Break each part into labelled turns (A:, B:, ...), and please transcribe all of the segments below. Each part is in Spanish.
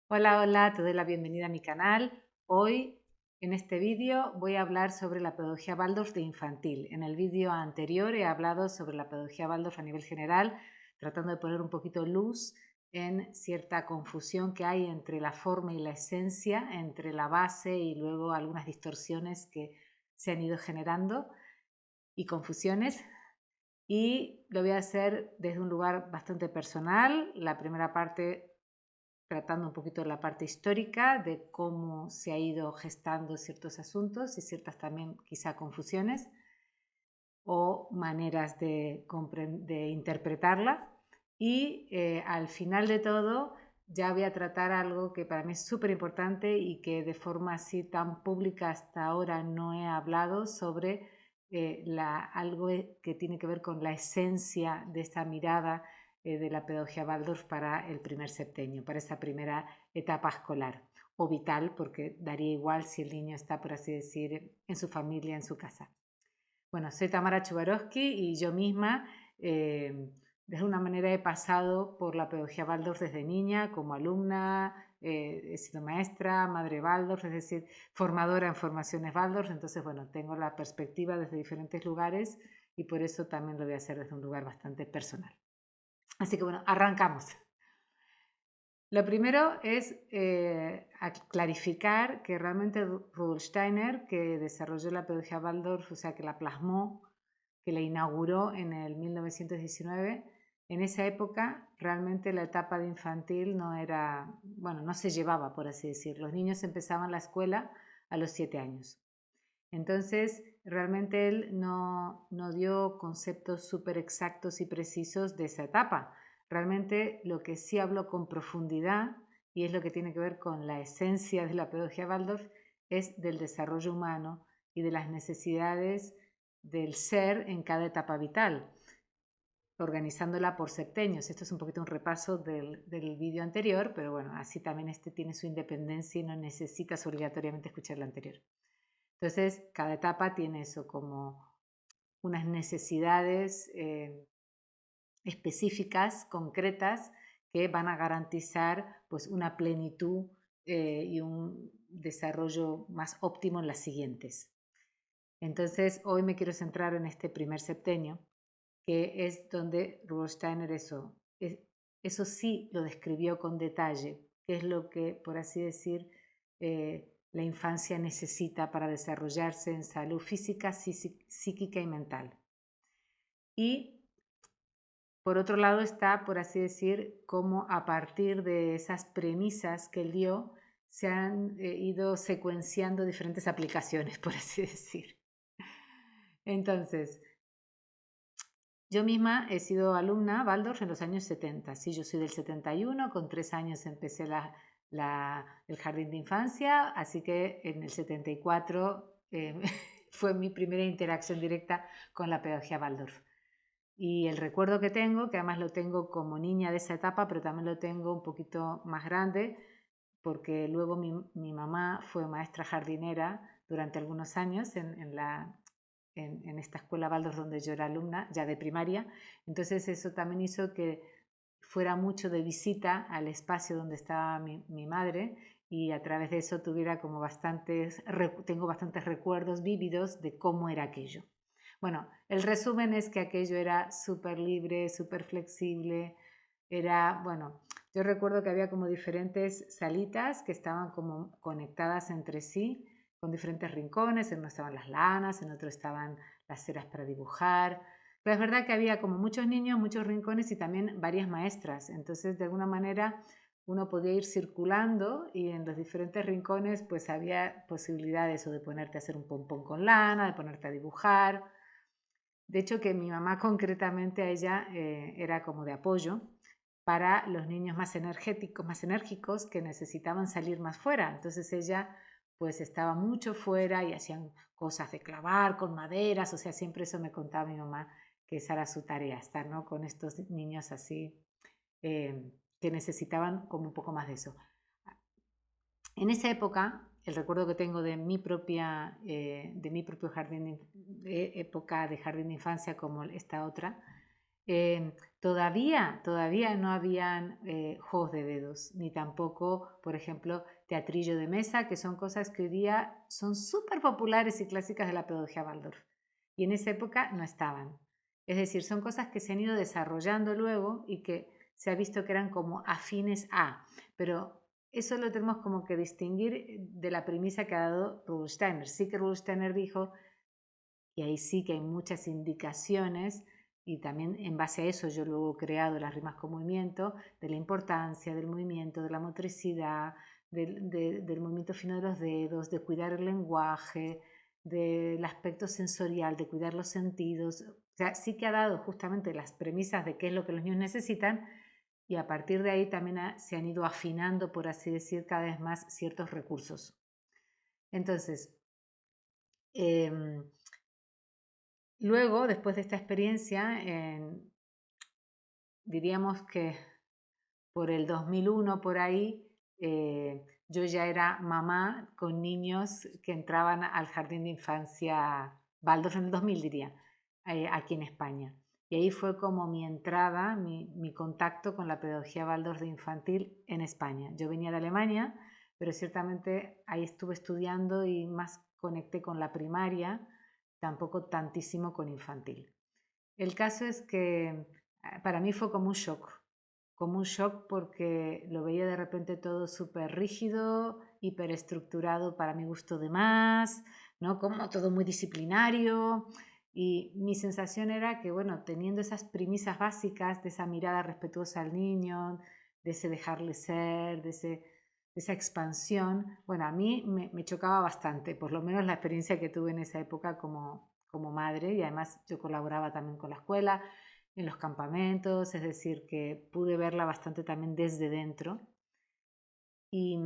A: Hola, hola, te doy la bienvenida a mi canal. Hoy en este vídeo voy a hablar sobre la pedagogía Waldorf de infantil. En el vídeo anterior he hablado sobre la pedagogía Waldorf a nivel general, tratando de poner un poquito luz en cierta confusión que hay entre la forma y la esencia, entre la base y luego algunas distorsiones que se han ido generando y confusiones. Y lo voy a hacer desde un lugar bastante personal. La primera parte tratando un poquito de la parte histórica, de cómo se ha ido gestando ciertos asuntos y ciertas también quizá confusiones o maneras de interpretarla. Y al final de todo ya voy a tratar algo que para mí es súper importante y que de forma así tan pública hasta ahora no he hablado sobre algo que tiene que ver con la esencia de esta mirada de la pedagogía Waldorf para el primer septenio, para esa primera etapa escolar o vital, porque daría igual si el niño está, por así decir, en su familia, en su casa. Bueno, soy Tamara Chubarovsky y yo misma de alguna manera he pasado por la pedagogía Waldorf desde niña como alumna, he sido maestra, madre Waldorf, es decir, formadora en formaciones Waldorf, entonces bueno, tengo la perspectiva desde diferentes lugares y por eso también lo voy a hacer desde un lugar bastante personal. Así que bueno, arrancamos. Lo primero es clarificar que realmente Rudolf Steiner, que desarrolló la pedagogía Waldorf, o sea, que la plasmó, que la inauguró en el 1919, en esa época realmente la etapa de infantil no era, bueno, no se llevaba, por así decirlo. Los niños empezaban la escuela a los 7 años. Entonces, realmente él no dio conceptos súper exactos y precisos de esa etapa. Realmente lo que sí habló con profundidad, y es lo que tiene que ver con la esencia de la pedagogía Waldorf, es del desarrollo humano y de las necesidades del ser en cada etapa vital, organizándola por septenios. Esto es un poquito un repaso del vídeo anterior, pero bueno, así también este tiene su independencia y no necesitas obligatoriamente escuchar el anterior. Entonces, cada etapa tiene eso como unas necesidades específicas, concretas, que van a garantizar pues, una plenitud y un desarrollo más óptimo en las siguientes. Entonces, hoy me quiero centrar en este primer septenio, que es donde Rudolf Steiner eso sí lo describió con detalle, qué es lo que, por así decir, la infancia necesita para desarrollarse en salud física, psíquica y mental. Y por otro lado está, por así decir, cómo a partir de esas premisas que él dio se han ido secuenciando diferentes aplicaciones, por así decir. Entonces, yo misma he sido alumna Waldorf en los años 70. Sí, yo soy del 71, con 3 años empecé el jardín de infancia, así que en el 74 fue mi primera interacción directa con la pedagogía Waldorf. Y el recuerdo que tengo, que además lo tengo como niña de esa etapa, pero también lo tengo un poquito más grande, porque luego mi mamá fue maestra jardinera durante algunos años en esta escuela Waldorf donde yo era alumna, ya de primaria. Entonces eso también hizo que fuera mucho de visita al espacio donde estaba mi madre y a través de eso tuviera como tengo bastantes recuerdos vívidos de cómo era aquello. Bueno, el resumen es que aquello era súper libre, súper flexible, era, bueno, yo recuerdo que había como diferentes salitas que estaban como conectadas entre sí, con diferentes rincones, en uno estaban las lanas, en otro estaban las ceras para dibujar, pero es verdad que había como muchos niños, muchos rincones y también varias maestras, entonces de alguna manera uno podía ir circulando y en los diferentes rincones pues había posibilidades o de ponerte a hacer un pompón con lana, de ponerte a dibujar. De hecho que mi mamá concretamente a ella era como de apoyo para los niños más energéticos, más enérgicos que necesitaban salir más fuera. Entonces ella pues estaba mucho fuera y hacían cosas de clavar con maderas, o sea, siempre eso me contaba mi mamá que esa era su tarea, estar, ¿no?, con estos niños así que necesitaban como un poco más de eso. En esa época, el recuerdo que tengo de mi propio jardín, de época de jardín de infancia como esta otra, Todavía no habían juegos de dedos, ni tampoco, por ejemplo, teatrillo de mesa, que son cosas que hoy día son súper populares y clásicas de la pedagogía Waldorf. Y en esa época no estaban. Es decir, son cosas que se han ido desarrollando luego y que se ha visto que eran como afines a, pero eso lo tenemos como que distinguir de la premisa que ha dado Rudolf Steiner. Sí que Rudolf Steiner dijo, y ahí sí que hay muchas indicaciones, y también en base a eso yo luego he creado las rimas con movimiento, de la importancia del movimiento, de la motricidad, del movimiento fino de los dedos, de cuidar el lenguaje, del aspecto sensorial, de cuidar los sentidos. O sea, sí que ha dado justamente las premisas de qué es lo que los niños necesitan, y a partir de ahí también se han ido afinando, por así decir, cada vez más ciertos recursos. Entonces, luego, después de esta experiencia, diríamos que por el 2001, por ahí, yo ya era mamá con niños que entraban al jardín de infancia Waldorf en el 2000, diría, aquí en España. Y ahí fue como mi entrada, mi contacto con la pedagogía Waldorf de infantil en España. Yo venía de Alemania, pero ciertamente ahí estuve estudiando y más conecté con la primaria, tampoco tantísimo con infantil. El caso es que para mí fue como un shock porque lo veía de repente todo súper rígido, hiperestructurado para mi gusto de más, ¿no? Como todo muy disciplinario. Y mi sensación era que, bueno, teniendo esas premisas básicas de esa mirada respetuosa al niño, de ese dejarle ser, de esa expansión, bueno, a mí me chocaba bastante, por lo menos la experiencia que tuve en esa época como madre, y además yo colaboraba también con la escuela, en los campamentos, es decir, que pude verla bastante también desde dentro. Y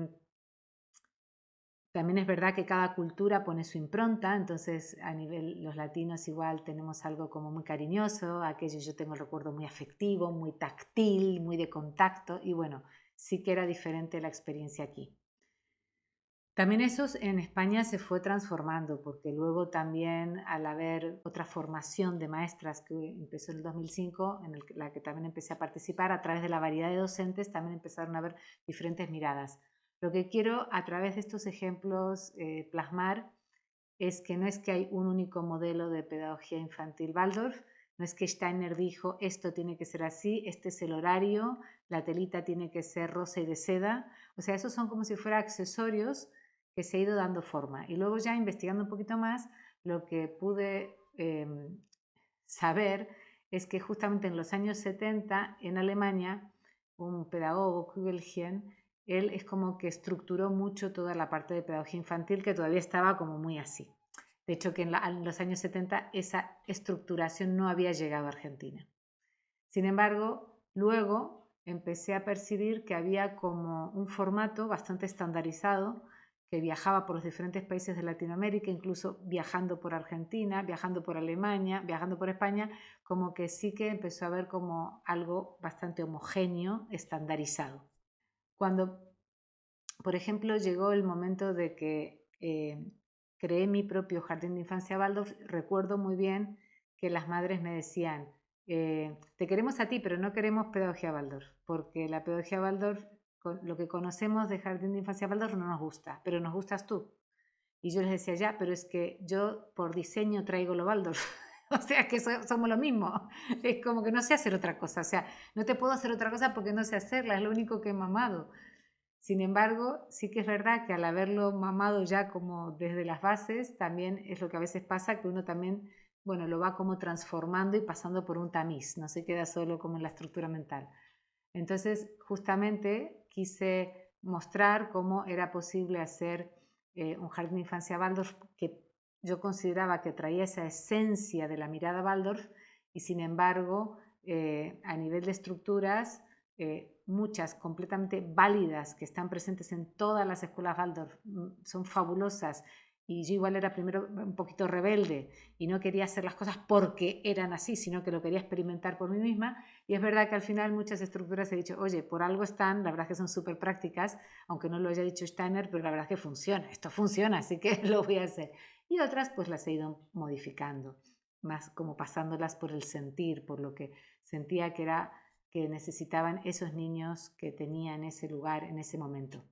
A: también es verdad que cada cultura pone su impronta, entonces a nivel los latinos igual tenemos algo como muy cariñoso, aquello yo tengo el recuerdo muy afectivo, muy táctil, muy de contacto, y bueno, sí que era diferente la experiencia aquí. También eso en España se fue transformando, porque luego también al haber otra formación de maestras que empezó en el 2005, en la que también empecé a participar, a través de la variedad de docentes también empezaron a haber diferentes miradas. Lo que quiero a través de estos ejemplos plasmar es que no es que hay un único modelo de pedagogía infantil Waldorf, no es que Steiner dijo esto tiene que ser así, este es el horario, la telita tiene que ser rosa y de seda, o sea, esos son como si fueran accesorios que se ha ido dando forma. Y luego ya investigando un poquito más, lo que pude saber es que justamente en los años 70 en Alemania, un pedagogo, Kugelchen, él es como que estructuró mucho toda la parte de pedagogía infantil que todavía estaba como muy así. De hecho, que en los años 70 esa estructuración no había llegado a Argentina. Sin embargo, luego empecé a percibir que había como un formato bastante estandarizado que viajaba por los diferentes países de Latinoamérica, incluso viajando por Argentina, viajando por Alemania, viajando por España, como que sí que empezó a ver como algo bastante homogéneo, estandarizado. Cuando, por ejemplo, llegó el momento de que creé mi propio jardín de infancia Waldorf, recuerdo muy bien que las madres me decían, te queremos a ti, pero no queremos pedagogía Waldorf, porque la pedagogía Waldorf, lo que conocemos de jardín de infancia Waldorf no nos gusta, pero nos gustas tú. Y yo les decía, ya, pero es que yo por diseño traigo lo Waldorf. O sea, que somos lo mismo. Es como que no sé hacer otra cosa. O sea, no te puedo hacer otra cosa porque no sé hacerla, es lo único que he mamado. Sin embargo, sí que es verdad que al haberlo mamado ya como desde las bases, también es lo que a veces pasa, que uno también, bueno, lo va como transformando y pasando por un tamiz, no se queda solo como en la estructura mental. Entonces, justamente quise mostrar cómo era posible hacer un jardín de infancia Waldorf que yo consideraba que traía esa esencia de la mirada Waldorf y sin embargo, a nivel de estructuras, muchas completamente válidas que están presentes en todas las escuelas Waldorf, son fabulosas. Y yo igual era primero un poquito rebelde y no quería hacer las cosas porque eran así, sino que lo quería experimentar por mí misma. Y es verdad que al final muchas estructuras he dicho, oye, por algo están, la verdad es que son súper prácticas, aunque no lo haya dicho Steiner, pero la verdad es que funciona, esto funciona, así que lo voy a hacer. Y otras pues las he ido modificando, más como pasándolas por el sentir, por lo que sentía que necesitaban esos niños que tenía en ese lugar, en ese momento.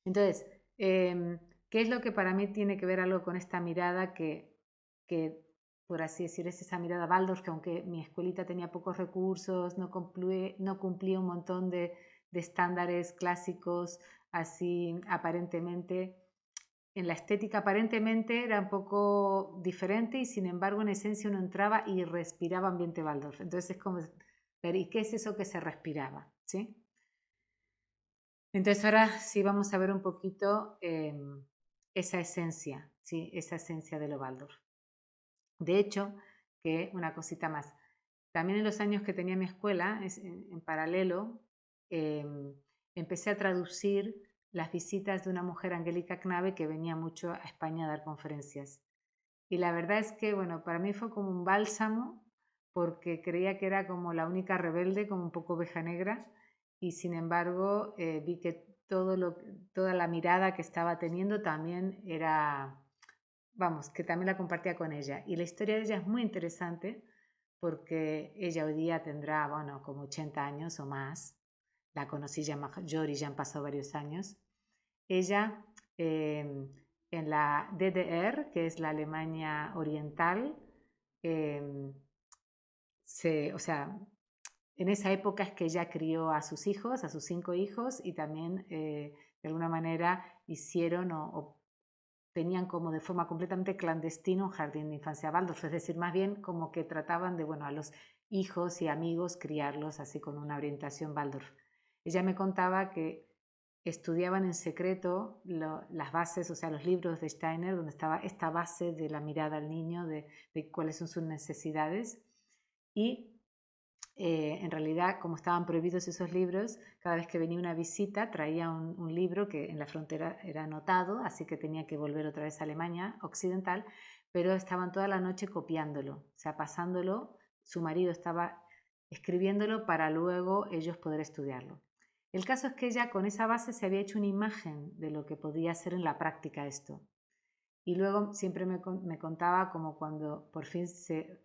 A: Entonces, ¿qué es lo que para mí tiene que ver algo con esta mirada que por así decir, es esa mirada Waldorf, que aunque mi escuelita tenía pocos recursos, no cumplía un montón de estándares clásicos, así aparentemente, en la estética aparentemente era un poco diferente y sin embargo en esencia uno entraba y respiraba ambiente Waldorf. Entonces es como ver, ¿y qué es eso que se respiraba? ¿Sí? Entonces ahora sí vamos a ver un poquito esa esencia, ¿sí? Esa esencia de lo Waldorf. De hecho, que una cosita más, también en los años que tenía mi escuela, en paralelo, empecé a traducir las visitas de una mujer, Angélica Knabe, que venía mucho a España a dar conferencias. Y la verdad es que, bueno, para mí fue como un bálsamo, porque creía que era como la única rebelde, como un poco oveja negra, y sin embargo vi que toda la mirada que estaba teniendo también era, vamos, que también la compartía con ella. Y la historia de ella es muy interesante porque ella hoy día tendrá, bueno, como 80 años o más. La conocí ya mayor y ya han pasado varios años. Ella en la DDR, que es la Alemania Oriental, eh, o sea, en esa época es que ella crió a sus hijos, a sus 5 hijos, y también de alguna manera hicieron o tenían como de forma completamente clandestina un jardín de infancia Waldorf, es decir, más bien como que trataban de, bueno, a los hijos y amigos criarlos así con una orientación Waldorf. Ella me contaba que estudiaban en secreto las bases, o sea, los libros de Steiner, donde estaba esta base de la mirada al niño, de cuáles son sus necesidades, y en realidad, como estaban prohibidos esos libros, cada vez que venía una visita traía un libro que en la frontera era anotado, así que tenía que volver otra vez a Alemania occidental, pero estaban toda la noche copiándolo, o sea, pasándolo, su marido estaba escribiéndolo para luego ellos poder estudiarlo. El caso es que ella con esa base se había hecho una imagen de lo que podía ser en la práctica esto. Y luego siempre me contaba como cuando por fin se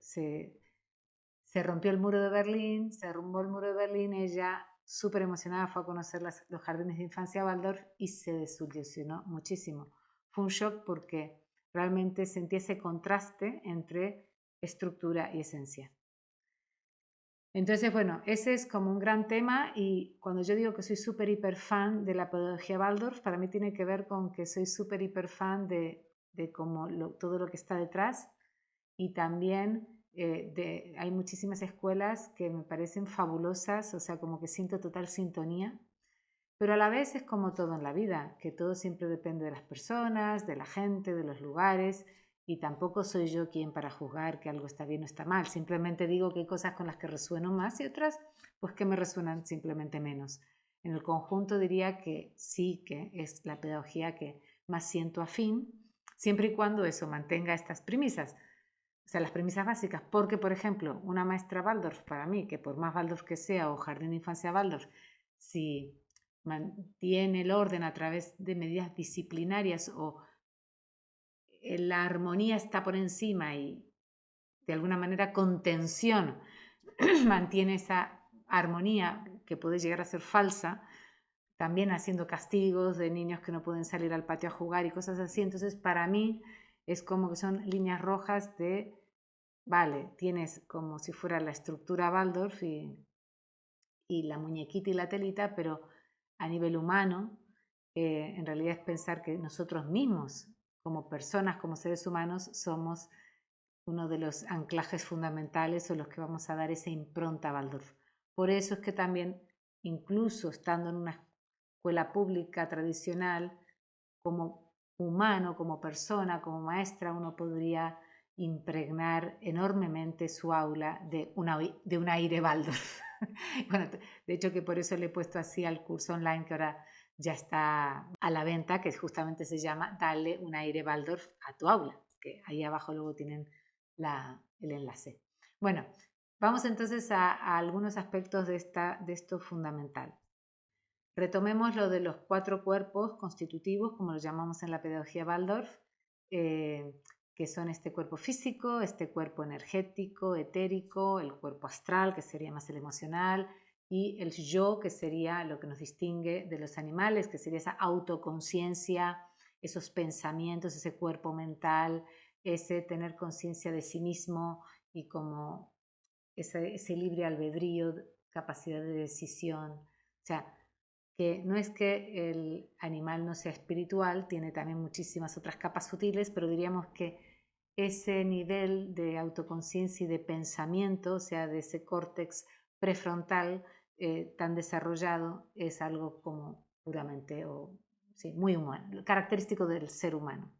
A: rompió el muro de Berlín, se derrumbó el muro de Berlín, ella súper emocionada fue a conocer los jardines de infancia Waldorf y se desilusionó muchísimo. Fue un shock porque realmente sentí ese contraste entre estructura y esencia. Entonces, bueno, ese es como un gran tema y cuando yo digo que soy súper hiper fan de la pedagogía Waldorf, para mí tiene que ver con que soy súper hiper fan de como todo lo que está detrás y también hay muchísimas escuelas que me parecen fabulosas, o sea, como que siento total sintonía, pero a la vez es como todo en la vida, que todo siempre depende de las personas, de la gente, de los lugares, y tampoco soy yo quien para juzgar que algo está bien o está mal, simplemente digo que hay cosas con las que resueno más y otras pues que me resuenan simplemente menos. En el conjunto diría que sí, que es la pedagogía que más siento afín, siempre y cuando eso mantenga estas premisas. O sea, las premisas básicas, porque por ejemplo, una maestra Waldorf para mí, que por más Waldorf que sea o jardín de infancia Waldorf, si mantiene el orden a través de medidas disciplinarias o la armonía está por encima y de alguna manera con tensión mantiene esa armonía que puede llegar a ser falsa, también haciendo castigos de niños que no pueden salir al patio a jugar y cosas así. Entonces, para mí es como que son líneas rojas de, vale, tienes como si fuera la estructura Waldorf y la muñequita y la telita, pero a nivel humano, en realidad es pensar que nosotros mismos, como personas, como seres humanos, somos uno de los anclajes fundamentales o los que vamos a dar esa impronta a Waldorf. Por eso es que también, incluso estando en una escuela pública tradicional, como humano, como persona, como maestra, uno podría impregnar enormemente su aula de un aire Waldorf. Bueno, de hecho que por eso le he puesto así al curso online que ahora ya está a la venta, que justamente se llama Dale un aire Waldorf a tu aula, que ahí abajo luego tienen el enlace. Bueno, vamos entonces a algunos aspectos de esto fundamental. Retomemos lo de los 4 cuerpos constitutivos, como lo llamamos en la pedagogía Waldorf. que son este cuerpo físico, este cuerpo energético, etérico, el cuerpo astral, que sería más el emocional, y el yo, que sería lo que nos distingue de los animales, que sería esa autoconciencia, esos pensamientos, ese cuerpo mental, ese tener conciencia de sí mismo y como ese libre albedrío, capacidad de decisión. O sea, que no es que el animal no sea espiritual, tiene también muchísimas otras capas sutiles, pero diríamos que ese nivel de autoconciencia y de pensamiento, o sea, de ese córtex prefrontal tan desarrollado, es algo como puramente o sí, muy humano, característico del ser humano.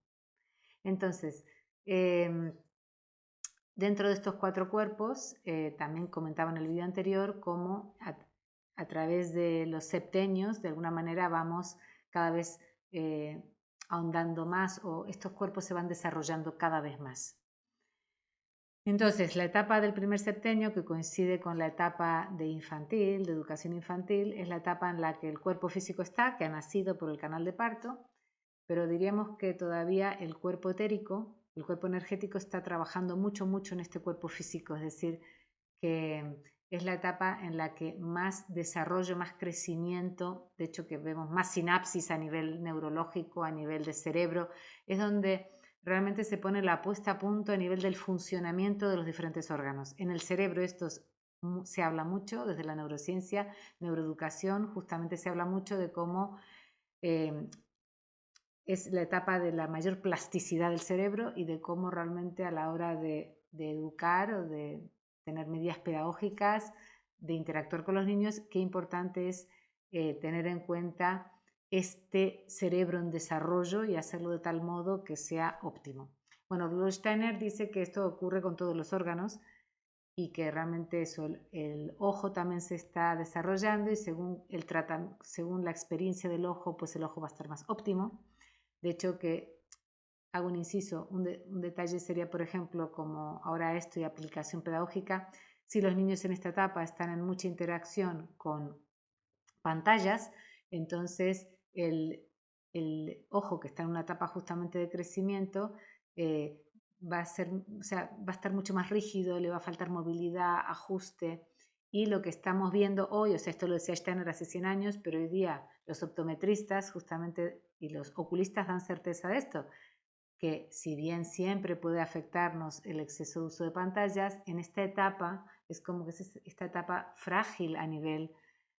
A: Entonces, dentro de estos 4 cuerpos, también comentaba en el video anterior cómo a través de los septenios, de alguna manera vamos cada vez ahondando más o estos cuerpos se van desarrollando cada vez más. Entonces, la etapa del primer septenio, que coincide con la etapa de infantil, de educación infantil, es la etapa en la que el cuerpo físico está, que ha nacido por el canal de parto, pero diríamos que todavía el cuerpo etérico, el cuerpo energético está trabajando mucho, mucho en este cuerpo físico, es decir, que es la etapa en la que más desarrollo, más crecimiento, de hecho que vemos más sinapsis a nivel neurológico, a nivel de cerebro, es donde realmente se pone la puesta a punto a nivel del funcionamiento de los diferentes órganos. En el cerebro esto se habla mucho desde la neurociencia, neuroeducación, justamente se habla mucho de cómo es la etapa de la mayor plasticidad del cerebro y de cómo realmente a la hora de educar o de tener medidas pedagógicas, de interactuar con los niños, qué importante es tener en cuenta este cerebro en desarrollo y hacerlo de tal modo que sea óptimo. Bueno, Rudolf Steiner dice que esto ocurre con todos los órganos y que realmente eso, el ojo también se está desarrollando y según la experiencia del ojo, pues el ojo va a estar más óptimo. De hecho, que hago un inciso, un detalle sería, por ejemplo, como ahora esto y aplicación pedagógica, si los niños en esta etapa están en mucha interacción con pantallas, entonces el ojo que está en una etapa justamente de crecimiento va a estar mucho más rígido, le va a faltar movilidad, ajuste. Y lo que estamos viendo hoy, o sea, esto lo decía Steiner hace 100 años, pero hoy día los optometristas justamente y los oculistas dan certeza de esto, que si bien siempre puede afectarnos el exceso de uso de pantallas, en esta etapa es como que es esta etapa frágil a nivel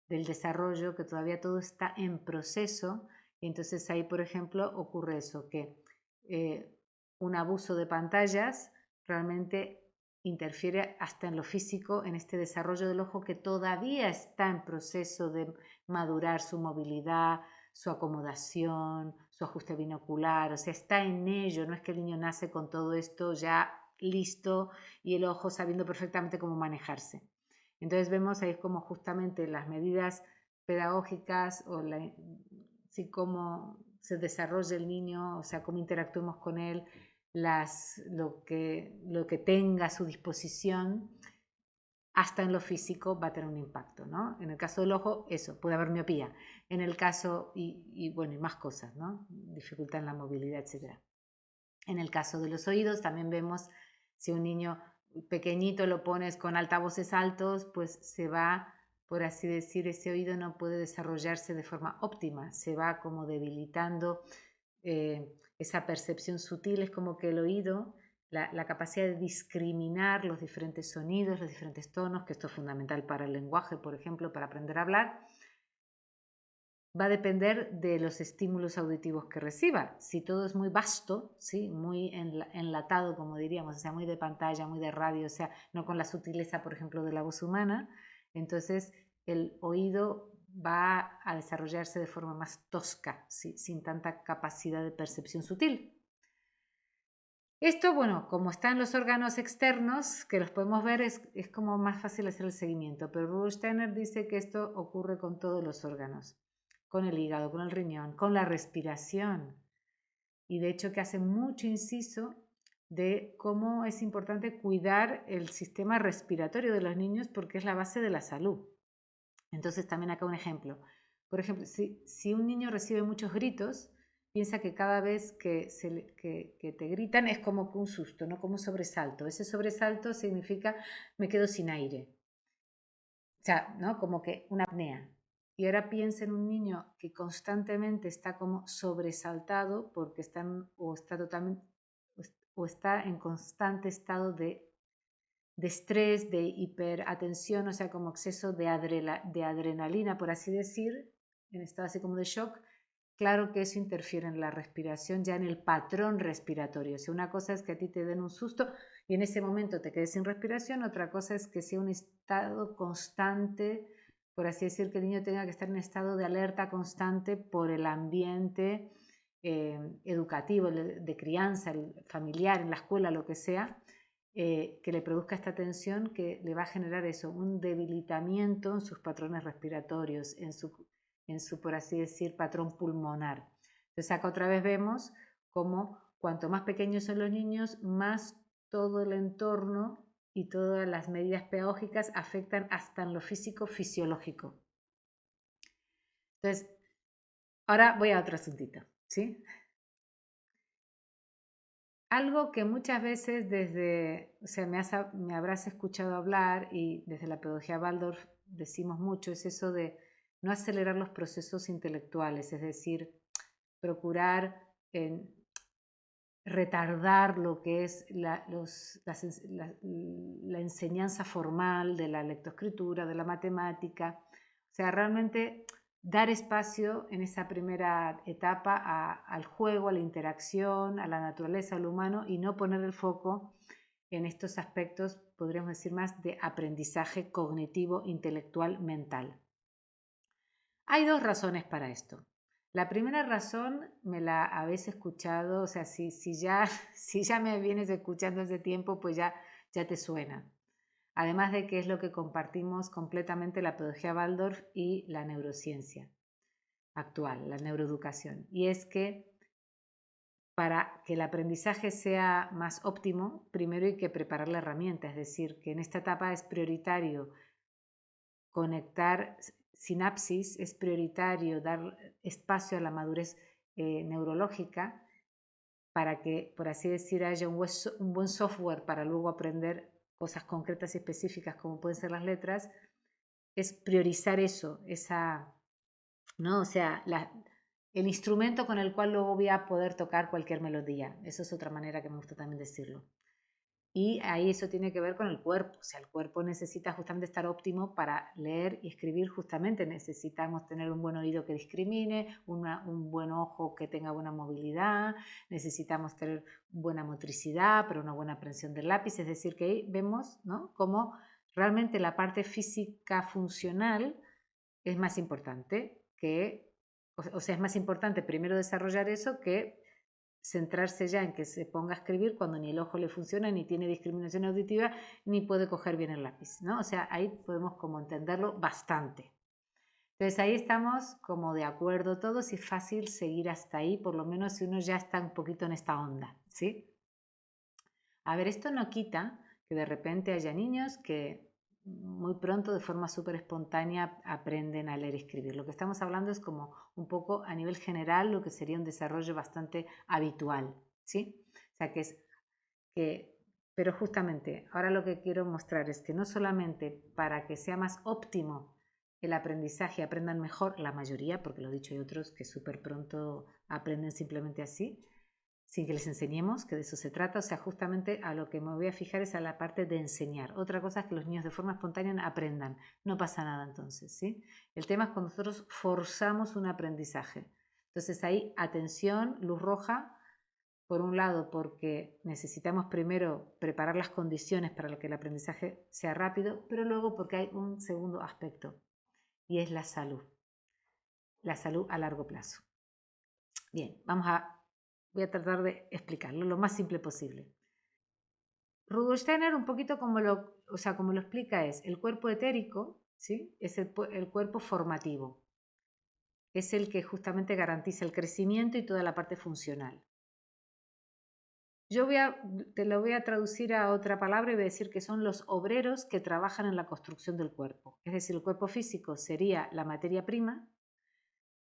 A: del desarrollo, que todavía todo está en proceso, y entonces ahí, por ejemplo, ocurre eso, que un abuso de pantallas realmente interfiere hasta en lo físico, en este desarrollo del ojo que todavía está en proceso de madurar su movilidad, su acomodación, su ajuste binocular, o sea, está en ello, no es que el niño nace con todo esto ya listo y el ojo sabiendo perfectamente cómo manejarse. Entonces vemos ahí como justamente las medidas pedagógicas o cómo se desarrolla el niño, o sea, cómo interactuemos con él, lo que tenga a su disposición, hasta en lo físico va a tener un impacto, ¿no? En el caso del ojo, eso, puede haber miopía. En el caso, y bueno, y más cosas, ¿no? Dificultad en la movilidad, etc. En el caso de los oídos, también vemos si un niño pequeñito lo pones con altavoces altos, pues se va, por así decir, ese oído no puede desarrollarse de forma óptima, se va como debilitando esa percepción sutil, es como que el oído, la capacidad de discriminar los diferentes sonidos, los diferentes tonos, que esto es fundamental para el lenguaje, por ejemplo, para aprender a hablar, va a depender de los estímulos auditivos que reciba. Si todo es muy vasto, ¿sí? Muy enlatado, como diríamos, o sea, muy de pantalla, muy de radio, o sea, no con la sutileza, por ejemplo, de la voz humana, entonces el oído va a desarrollarse de forma más tosca, ¿sí? Sin tanta capacidad de percepción sutil. Esto, bueno, como están los órganos externos, que los podemos ver, es como más fácil hacer el seguimiento, pero Rudolf Steiner dice que esto ocurre con todos los órganos, con el hígado, con el riñón, con la respiración. Y de hecho que hace mucho inciso de cómo es importante cuidar el sistema respiratorio de los niños porque es la base de la salud. Entonces también acá un ejemplo. Por ejemplo, si un niño recibe muchos gritos, piensa que cada vez que te gritan es como que un susto, ¿no? Como un sobresalto. Ese sobresalto significa me quedo sin aire. O sea, ¿no? Como que una apnea. Y ahora piensa en un niño que constantemente está como sobresaltado porque está en constante estado de estrés, de hiperatención, o sea, como exceso de adrenalina, por así decir, en estado así como de shock. Claro que eso interfiere en la respiración, ya en el patrón respiratorio. O sea, una cosa es que a ti te den un susto y en ese momento te quedes sin respiración, otra cosa es que sea un estado constante, por así decir, que el niño tenga que estar en estado de alerta constante por el ambiente educativo, de crianza, el familiar, en la escuela, lo que sea, que le produzca esta tensión que le va a generar eso, un debilitamiento en sus patrones respiratorios, en su, por así decir, patrón pulmonar. Entonces acá otra vez vemos cómo cuanto más pequeños son los niños, más todo el entorno y todas las medidas pedagógicas afectan hasta en lo físico fisiológico. Entonces, ahora voy a otro asuntito, ¿sí? Algo que muchas veces o sea, me habrás escuchado hablar y desde la pedagogía Waldorf decimos mucho, es eso de no acelerar los procesos intelectuales, es decir, procurar retardar lo que es la enseñanza formal de la lectoescritura, de la matemática, o sea, realmente dar espacio en esa primera etapa al juego, a la interacción, a la naturaleza, al humano y no poner el foco en estos aspectos, podríamos decir más de aprendizaje cognitivo, intelectual, mental. Hay dos razones para esto. La primera razón me la habéis escuchado, o sea, si ya me vienes escuchando hace tiempo, pues ya te suena. Además de que es lo que compartimos completamente la pedagogía Waldorf y la neurociencia actual, la neuroeducación. Y es que para que el aprendizaje sea más óptimo, primero hay que preparar la herramienta, es decir, que en esta etapa es prioritario conectar sinapsis, es prioritario dar espacio a la madurez neurológica para que, por así decir, haya un buen software para luego aprender cosas concretas y específicas como pueden ser las letras, es priorizar eso, ¿no? O sea, el instrumento con el cual luego voy a poder tocar cualquier melodía. Eso es otra manera que me gusta también decirlo. Y ahí eso tiene que ver con el cuerpo, o sea, el cuerpo necesita justamente estar óptimo para leer y escribir, justamente necesitamos tener un buen oído que discrimine, un buen ojo que tenga buena movilidad, necesitamos tener buena motricidad, pero una buena aprehensión del lápiz, es decir, que ahí vemos, ¿no?, cómo realmente la parte física funcional es más importante o sea, es más importante primero desarrollar eso que centrarse ya en que se ponga a escribir cuando ni el ojo le funciona, ni tiene discriminación auditiva, ni puede coger bien el lápiz, ¿no? O sea, ahí podemos como entenderlo bastante. Entonces ahí estamos como de acuerdo todos y es fácil seguir hasta ahí, por lo menos si uno ya está un poquito en esta onda, ¿sí? A ver, esto no quita que de repente haya niños que muy pronto de forma súper espontánea aprenden a leer y escribir. Lo que estamos hablando es como un poco a nivel general lo que sería un desarrollo bastante habitual, ¿sí? O sea, pero justamente ahora lo que quiero mostrar es que no solamente para que sea más óptimo el aprendizaje, aprendan mejor la mayoría, porque lo he dicho, hay otros que súper pronto aprenden simplemente así, sin que les enseñemos, que de eso se trata. O sea, justamente a lo que me voy a fijar es a la parte de enseñar. Otra cosa es que los niños de forma espontánea aprendan. No pasa nada entonces, ¿sí? El tema es cuando nosotros forzamos un aprendizaje. Entonces ahí, atención, luz roja, por un lado porque necesitamos primero preparar las condiciones para que el aprendizaje sea rápido, pero luego porque hay un segundo aspecto y es la salud a largo plazo. Bien, voy a tratar de explicarlo lo más simple posible. Rudolf Steiner un poquito como lo explica es el cuerpo etérico, ¿sí? Es el cuerpo formativo, es el que justamente garantiza el crecimiento y toda la parte funcional. Yo te lo voy a traducir a otra palabra y voy a decir que son los obreros que trabajan en la construcción del cuerpo. Es decir, el cuerpo físico sería la materia prima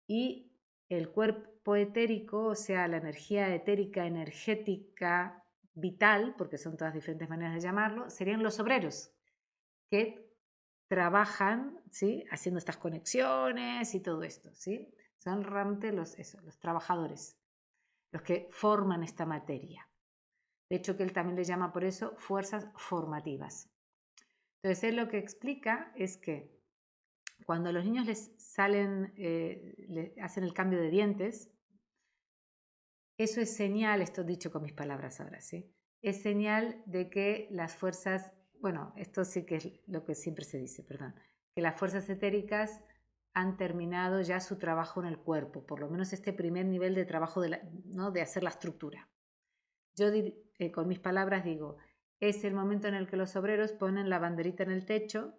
A: y el cuerpo etérico, o sea, la energía etérica, energética, vital, porque son todas diferentes maneras de llamarlo, serían los obreros, que trabajan, ¿sí? Haciendo estas conexiones y todo esto, ¿sí? Son realmente los trabajadores, los que forman esta materia. De hecho, que él también le llama por eso fuerzas formativas. Entonces, él lo que explica es que cuando a los niños les salen, les hacen el cambio de dientes, eso es señal, esto dicho con mis palabras ahora, ¿sí? Es señal de que las fuerzas, bueno, esto sí que es lo que siempre se dice, perdón, que las fuerzas etéricas han terminado ya su trabajo en el cuerpo, por lo menos este primer nivel de trabajo ¿no? de hacer la estructura. Yo con mis palabras digo, es el momento en el que los obreros ponen la banderita en el techo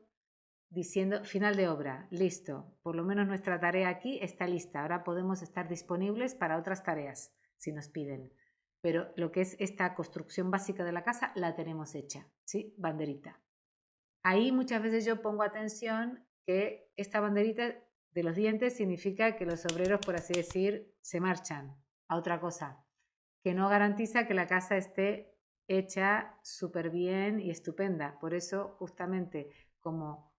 A: diciendo final de obra, listo, por lo menos nuestra tarea aquí está lista, ahora podemos estar disponibles para otras tareas si nos piden. Pero lo que es esta construcción básica de la casa la tenemos hecha, ¿sí? Banderita. Ahí muchas veces yo pongo atención que esta banderita de los dientes significa que los obreros, por así decir, se marchan a otra cosa, que no garantiza que la casa esté hecha súper bien y estupenda. Por eso, justamente, como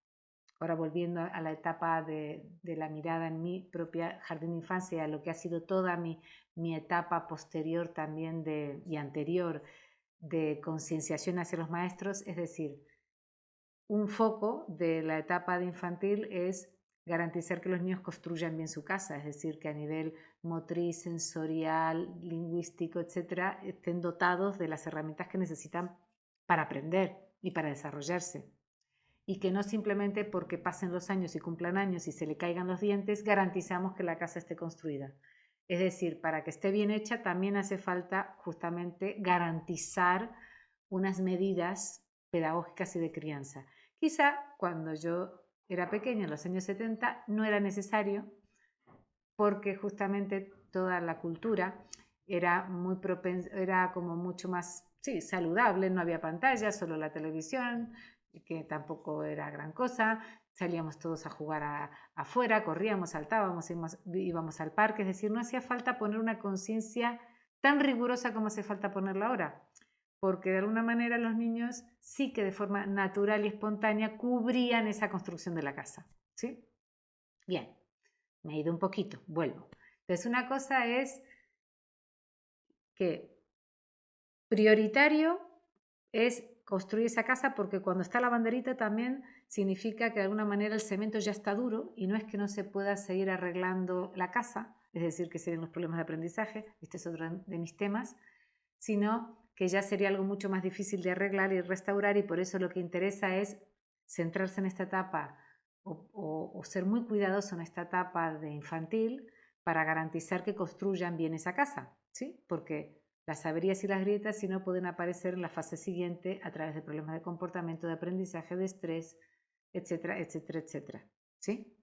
A: ahora volviendo a la etapa de la mirada en mi propia jardín de infancia, a lo que ha sido toda mi etapa posterior también y anterior de concienciación hacia los maestros, es decir, un foco de la etapa de infantil es garantizar que los niños construyan bien su casa, es decir, que a nivel motriz, sensorial, lingüístico, etcétera, estén dotados de las herramientas que necesitan para aprender y para desarrollarse. Y que no simplemente porque pasen los años y cumplan años y se le caigan los dientes, garantizamos que la casa esté construida. Es decir, para que esté bien hecha también hace falta justamente garantizar unas medidas pedagógicas y de crianza. Quizá cuando yo era pequeña, en los años 70, no era necesario porque justamente toda la cultura era muy era como mucho más saludable, no había pantalla, solo la televisión, que tampoco era gran cosa, salíamos todos a jugar afuera, corríamos, saltábamos, íbamos al parque, es decir, no hacía falta poner una conciencia tan rigurosa como hace falta ponerla ahora, porque de alguna manera los niños sí que de forma natural y espontánea cubrían esa construcción de la casa, ¿sí? Bien, me he ido un poquito, vuelvo. Entonces, una cosa es que prioritario es construir esa casa porque cuando está la banderita también significa que de alguna manera el cemento ya está duro y no es que no se pueda seguir arreglando la casa, es decir, que serían los problemas de aprendizaje, este es otro de mis temas, sino que ya sería algo mucho más difícil de arreglar y restaurar y por eso lo que interesa es centrarse en esta etapa o ser muy cuidadoso en esta etapa de infantil para garantizar que construyan bien esa casa, ¿sí? Porque las averías y las grietas si no pueden aparecer en la fase siguiente a través de problemas de comportamiento, de aprendizaje, de estrés, etcétera, etcétera, etcétera, ¿sí?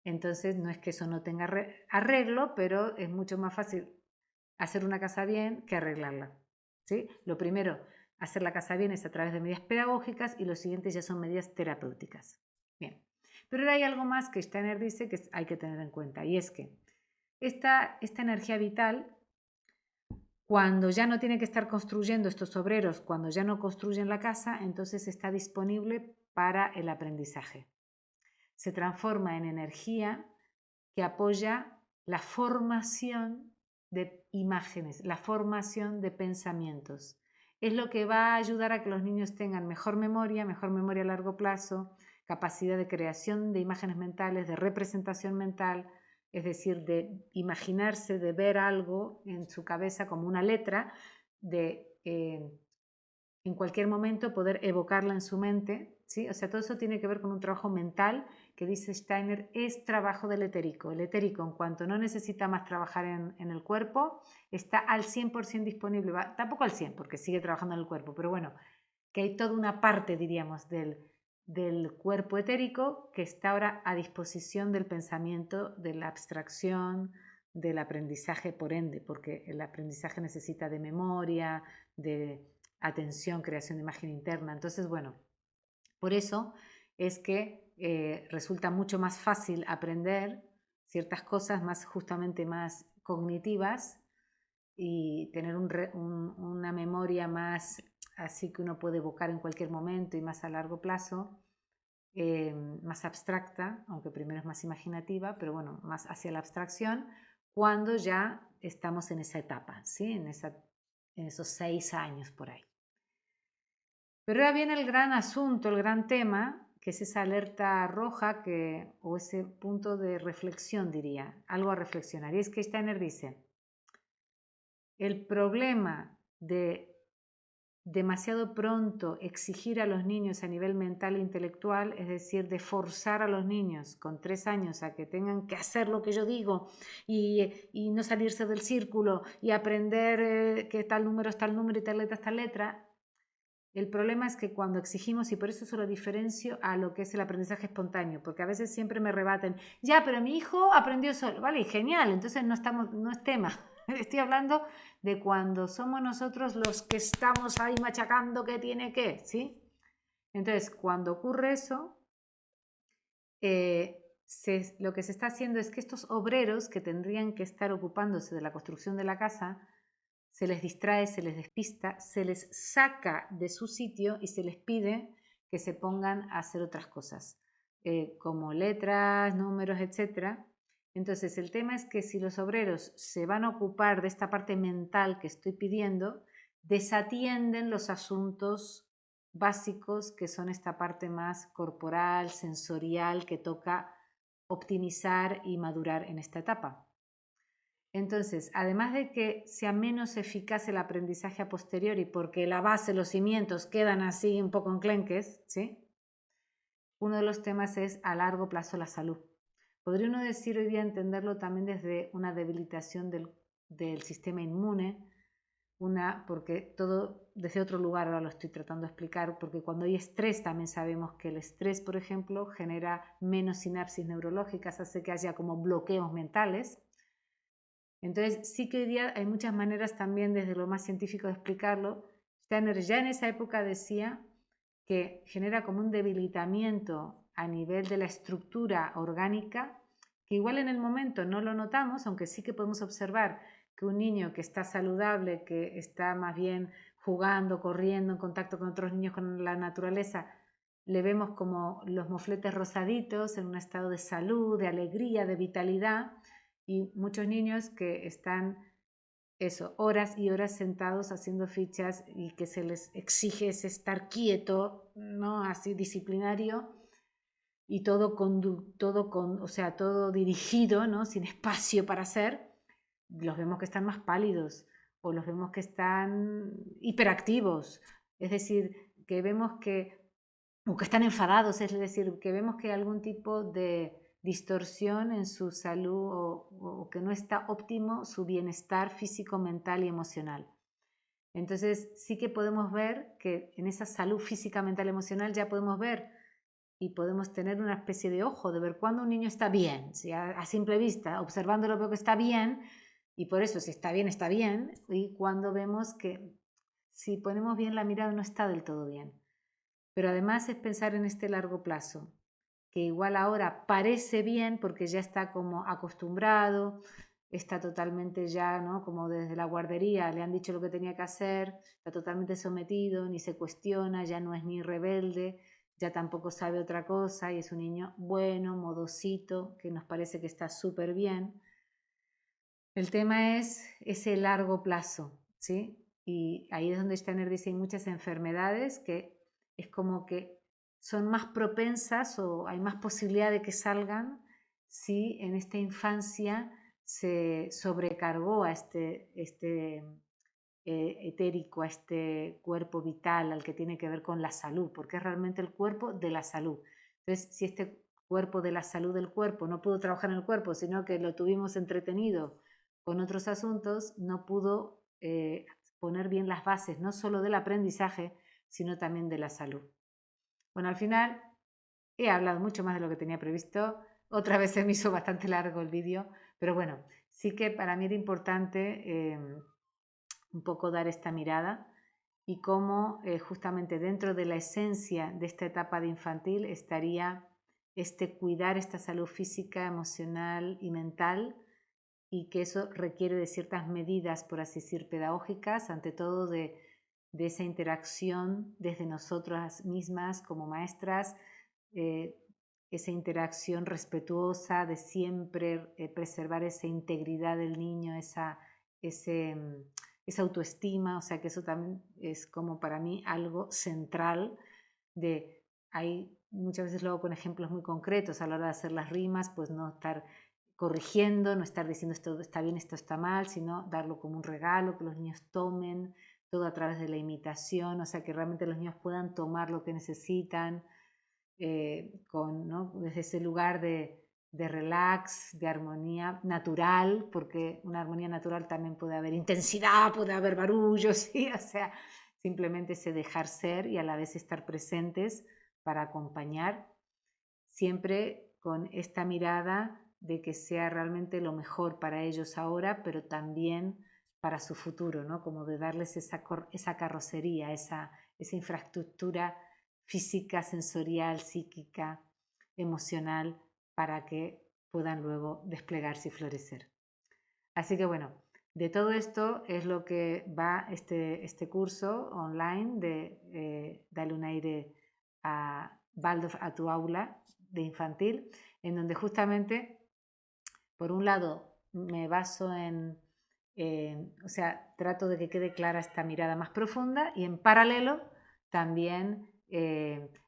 A: Entonces no es que eso no tenga arreglo, pero es mucho más fácil hacer una casa bien que arreglarla, ¿sí? Lo primero, hacer la casa bien es a través de medidas pedagógicas y lo siguiente ya son medidas terapéuticas. Bien, pero ahora hay algo más que Steiner dice que hay que tener en cuenta y es que esta energía vital, cuando ya no tiene que estar construyendo estos obreros, cuando ya no construyen la casa, entonces está disponible para el aprendizaje. Se transforma en energía que apoya la formación de imágenes, la formación de pensamientos. Es lo que va a ayudar a que los niños tengan mejor memoria a largo plazo, capacidad de creación de imágenes mentales, de representación mental, es decir, de imaginarse, de ver algo en su cabeza como una letra, de en cualquier momento poder evocarla en su mente, ¿sí? O sea, todo eso tiene que ver con un trabajo mental que dice Steiner es trabajo del etérico. El etérico, en cuanto no necesita más trabajar en el cuerpo, está al 100% disponible, tampoco al 100% porque sigue trabajando en el cuerpo, pero bueno, que hay toda una parte, diríamos, del cuerpo etérico que está ahora a disposición del pensamiento, de la abstracción, del aprendizaje por ende, porque el aprendizaje necesita de memoria, de atención, creación de imagen interna. Entonces, bueno, por eso es que resulta mucho más fácil aprender ciertas cosas más justamente más cognitivas y tener una memoria más así que uno puede evocar en cualquier momento y más a largo plazo, más abstracta, aunque primero es más imaginativa, pero bueno, más hacia la abstracción, cuando ya estamos en esa etapa, ¿sí? En esos 6 años por ahí. Pero ahora viene el gran asunto, el gran tema, que es esa alerta roja o ese punto de reflexión, diría, algo a reflexionar. Y es que Steiner dice, el problema de demasiado pronto exigir a los niños a nivel mental e intelectual, es decir, de forzar a los niños con 3 años a que tengan que hacer lo que yo digo y no salirse del círculo y aprender que tal número es tal número y tal letra es tal letra. El problema es que cuando exigimos, y por eso lo diferencio a lo que es el aprendizaje espontáneo, porque a veces siempre me rebaten, ya, pero mi hijo aprendió solo, vale, genial, entonces no es tema. Estoy hablando de cuando somos nosotros los que estamos ahí machacando que tiene que, ¿sí? Entonces, cuando ocurre eso, lo que se está haciendo es que estos obreros que tendrían que estar ocupándose de la construcción de la casa, se les distrae, se les despista, se les saca de su sitio y se les pide que se pongan a hacer otras cosas, como letras, números, etc. Entonces, el tema es que si los obreros se van a ocupar de esta parte mental que estoy pidiendo, desatienden los asuntos básicos que son esta parte más corporal, sensorial, que toca optimizar y madurar en esta etapa. Entonces, además de que sea menos eficaz el aprendizaje a posteriori porque la base, los cimientos quedan así un poco enclenques, ¿sí? Uno de los temas es a largo plazo la salud. Podría uno decir hoy día entenderlo también desde una debilitación del sistema inmune, porque todo desde otro lugar ahora lo estoy tratando de explicar, porque cuando hay estrés también sabemos que el estrés, por ejemplo, genera menos sinapsis neurológicas, hace que haya como bloqueos mentales. Entonces, sí que hoy día hay muchas maneras también desde lo más científico de explicarlo. Steiner ya en esa época decía que genera como un debilitamiento a nivel de la estructura orgánica, que igual en el momento no lo notamos, aunque sí que podemos observar que un niño que está saludable, que está más bien jugando, corriendo, en contacto con otros niños, con la naturaleza, le vemos como los mofletes rosaditos, en un estado de salud, de alegría, de vitalidad, y muchos niños que están horas y horas sentados haciendo fichas y que se les exige ese estar quieto, ¿no? Así disciplinario y todo dirigido, ¿no? Sin espacio para hacer, los vemos que están más pálidos o los vemos que están hiperactivos, es decir, que vemos o que están enfadados, es decir, que vemos que hay algún tipo de distorsión en su salud o que no está óptimo su bienestar físico, mental y emocional. Entonces sí que podemos ver que en esa salud física, mental y emocional ya podemos ver y podemos tener una especie de ojo de ver cuándo un niño está bien, si a simple vista, observándolo veo que está bien y por eso si está bien, y cuando vemos que si ponemos bien la mirada no está del todo bien. Pero además es pensar en este largo plazo, que igual ahora parece bien porque ya está como acostumbrado, está totalmente ya, ¿no? Como desde la guardería le han dicho lo que tenía que hacer, está totalmente sometido, ni se cuestiona, ya no es ni rebelde, ya tampoco sabe otra cosa y es un niño bueno, modosito, que nos parece que está súper bien. El tema es ese largo plazo, ¿sí? Y ahí es donde Steiner dice hay muchas enfermedades que es como que son más propensas o hay más posibilidad de que salgan si en esta infancia se sobrecargó a este etérico, a este cuerpo vital al que tiene que ver con la salud, porque es realmente el cuerpo de la salud. Entonces, si este cuerpo de la salud del cuerpo no pudo trabajar en el cuerpo, sino que lo tuvimos entretenido con otros asuntos, no pudo poner bien las bases, no solo del aprendizaje, sino también de la salud. Bueno, al final he hablado mucho más de lo que tenía previsto. Otra vez se me hizo bastante largo el vídeo, pero bueno, sí que para mí era importante un poco dar esta mirada y cómo justamente dentro de la esencia de esta etapa de infantil estaría cuidar esta salud física, emocional y mental, y que eso requiere de ciertas medidas, por así decir, pedagógicas, ante todo de esa interacción desde nosotras mismas como maestras, esa interacción respetuosa de siempre preservar esa integridad del niño, esa autoestima, o sea que eso también es como para mí algo central. Hay muchas veces lo hago con ejemplos muy concretos a la hora de hacer las rimas, pues no estar corrigiendo, no estar diciendo esto está bien, esto está mal, sino darlo como un regalo, que los niños tomen, todo a través de la imitación, o sea que realmente los niños puedan tomar lo que necesitan, ¿no? Desde ese lugar de relax, de armonía natural, porque una armonía natural también puede haber intensidad, puede haber barullo, ¿sí? O sea, simplemente ese dejar ser y a la vez estar presentes para acompañar, siempre con esta mirada de que sea realmente lo mejor para ellos ahora, pero también para su futuro, ¿no? Como de darles esa carrocería, esa infraestructura física, sensorial, psíquica, emocional, para que puedan luego desplegarse y florecer. Así que bueno, de todo esto es lo que va este curso online de Dale un aire a Waldorf a tu aula de infantil, en donde justamente, por un lado, me baso o sea, trato de que quede clara esta mirada más profunda y en paralelo también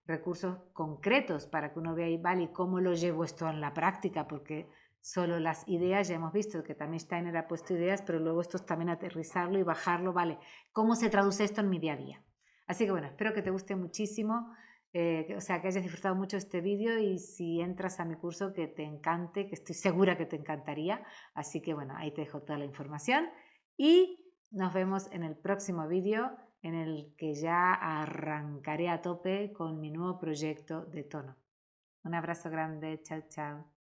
A: recursos concretos para que uno vea y vale, cómo lo llevo esto en la práctica, porque solo las ideas, ya hemos visto que también Steiner ha puesto ideas, pero luego esto es también aterrizarlo y bajarlo, vale, ¿cómo se traduce esto en mi día a día? Así que bueno, espero que te guste muchísimo. O sea, que hayas disfrutado mucho este vídeo y si entras a mi curso que te encante, que estoy segura que te encantaría. Así que bueno, ahí te dejo toda la información y nos vemos en el próximo vídeo en el que ya arrancaré a tope con mi nuevo proyecto de tono. Un abrazo grande, chao, chao.